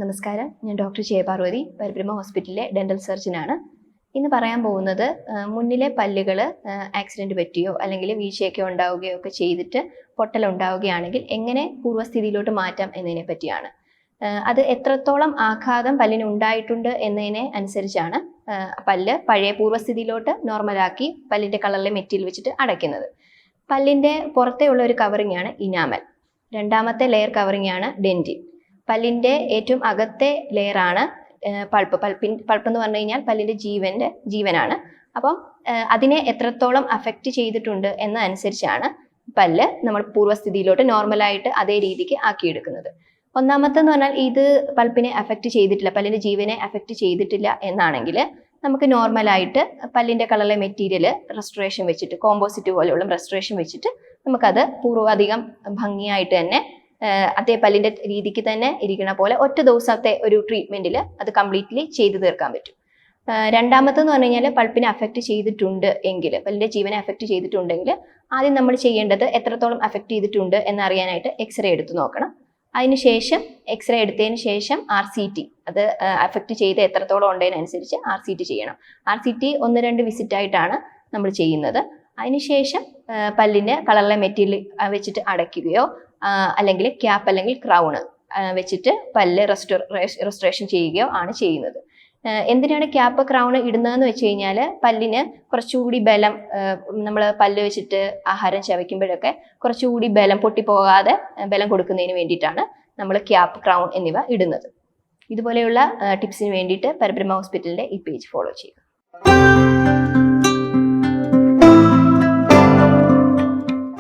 നമസ്കാരം, ഞാൻ ഡോക്ടർ ജയപാർവതി, പരബ്രഹ്മ ഹോസ്പിറ്റലിലെ ഡെന്റൽ സർജനാണ്. ഇന്ന് പറയാൻ പോകുന്നത് മുന്നിലെ പല്ലുകൾ ആക്സിഡന്റ് പറ്റിയോ അല്ലെങ്കിൽ വീഴ്ചയൊക്കെ ഉണ്ടാവുകയോ ഒക്കെ ചെയ്തിട്ട് പൊട്ടലുണ്ടാവുകയാണെങ്കിൽ എങ്ങനെ പൂർവ്വസ്ഥിതിയിലോട്ട് മാറ്റാം എന്നതിനെ പറ്റിയാണ്. അത് എത്രത്തോളം ആഘാതം പല്ലിന് ഉണ്ടായിട്ടുണ്ട് എന്നതിനെ അനുസരിച്ചാണ് പല്ല് പഴയ പൂർവ്വസ്ഥിതിയിലോട്ട് നോർമലാക്കി പല്ലിന്റെ കളറിലെ മെറ്റീരിയൽ വെച്ചിട്ട് അടയ്ക്കുന്നത്. പല്ലിന്റെ പുറത്തെ ഉള്ള ഒരു കവറിംഗ് ആണ് ഇനാമൽ. രണ്ടാമത്തെ ലെയർ കവറിംഗ് ആണ് ഡെന്റിൻ. പല്ലിന്റെ ഏറ്റവും അകത്തെ ലെയറാണ് പൾപ്പ്. പൾപ്പ് എന്ന് പറഞ്ഞു കഴിഞ്ഞാൽ പല്ലിന്റെ ജീവനാണ്. അപ്പം അതിനെ എത്രത്തോളം അഫക്റ്റ് ചെയ്തിട്ടുണ്ട് എന്നനുസരിച്ചാണ് പല്ല് നമ്മൾ പൂർവ്വസ്ഥിതിയിലോട്ട് നോർമലായിട്ട് അതേ രീതിക്ക് ആക്കിയെടുക്കുന്നത്. ഒന്നാമത്തെന്ന് പറഞ്ഞാൽ ഇത് പൾപ്പിനെ അഫക്റ്റ് ചെയ്തിട്ടില്ല, പല്ലിന്റെ ജീവനെ അഫക്റ്റ് ചെയ്തിട്ടില്ല എന്നാണെങ്കിൽ നമുക്ക് നോർമലായിട്ട് പല്ലിന്റെ കളറിലെ മെറ്റീരിയൽ റെസ്റ്റോറേഷൻ വെച്ചിട്ട്, കോമ്പോസിറ്റ് പോലെയുള്ള റെസ്റ്റോറേഷൻ വെച്ചിട്ട് നമുക്കത് അധികം ഭംഗിയായിട്ട് തന്നെ അതേ പല്ലിന്റെ രീതിക്ക് തന്നെ ഇരിക്കണ പോലെ ഒറ്റ ദിവസത്തെ ഒരു ട്രീറ്റ്മെന്റിൽ അത് കംപ്ലീറ്റ്ലി ചെയ്തു തീർക്കാൻ പറ്റും. രണ്ടാമത്തെന്ന് പറഞ്ഞു കഴിഞ്ഞാൽ പൾപ്പിനെ അഫക്റ്റ് ചെയ്തിട്ടുണ്ട് എങ്കിൽ, പല്ലിന്റെ ജീവനെ അഫക്റ്റ് ചെയ്തിട്ടുണ്ടെങ്കിൽ ആദ്യം നമ്മൾ ചെയ്യേണ്ടത് എത്രത്തോളം അഫക്റ്റ് ചെയ്തിട്ടുണ്ട് എന്നറിയാനായിട്ട് എക്സ്റേ എടുത്ത് നോക്കണം. അതിനുശേഷം എക്സ്റേ എടുത്തതിന് ശേഷം RCT, അത് അഫക്റ്റ് ചെയ്ത് എത്രത്തോളം ഉണ്ടതിനനുസരിച്ച് RCT ചെയ്യണം. RCT 1-2 വിസിറ്റ് ആയിട്ടാണ് നമ്മൾ ചെയ്യുന്നത്. അതിനുശേഷം പല്ലിന്റെ കളറിലെ മെറ്റീരിയൽ വെച്ചിട്ട് അടയ്ക്കുകയോ അല്ലെങ്കിൽ ക്യാപ്പ് അല്ലെങ്കിൽ ക്രൗണ് വെച്ചിട്ട് പല്ല് റെസ്റ്റോറേഷൻ ചെയ്യുകയോ ആണ് ചെയ്യുന്നത്. എന്തിനാണ് ക്യാപ്പ് ക്രൗണ് ഇടുന്നതെന്ന് വെച്ച് കഴിഞ്ഞാൽ പല്ലിന് കുറച്ചുകൂടി ബലം, നമ്മൾ പല്ല് വെച്ചിട്ട് ആഹാരം ചവയ്ക്കുമ്പോഴൊക്കെ കുറച്ചുകൂടി ബലം, പൊട്ടിപ്പോകാതെ ബലം കൊടുക്കുന്നതിന് വേണ്ടിയിട്ടാണ് നമ്മൾ ക്യാപ്പ്, ക്രൗൺ എന്നിവ ഇടുന്നത്. ഇതുപോലെയുള്ള ടിപ്സിന് വേണ്ടിയിട്ട് പരബ്രഹ്മ ഹോസ്പിറ്റലിന്റെ ഈ പേജ് ഫോളോ ചെയ്യുക.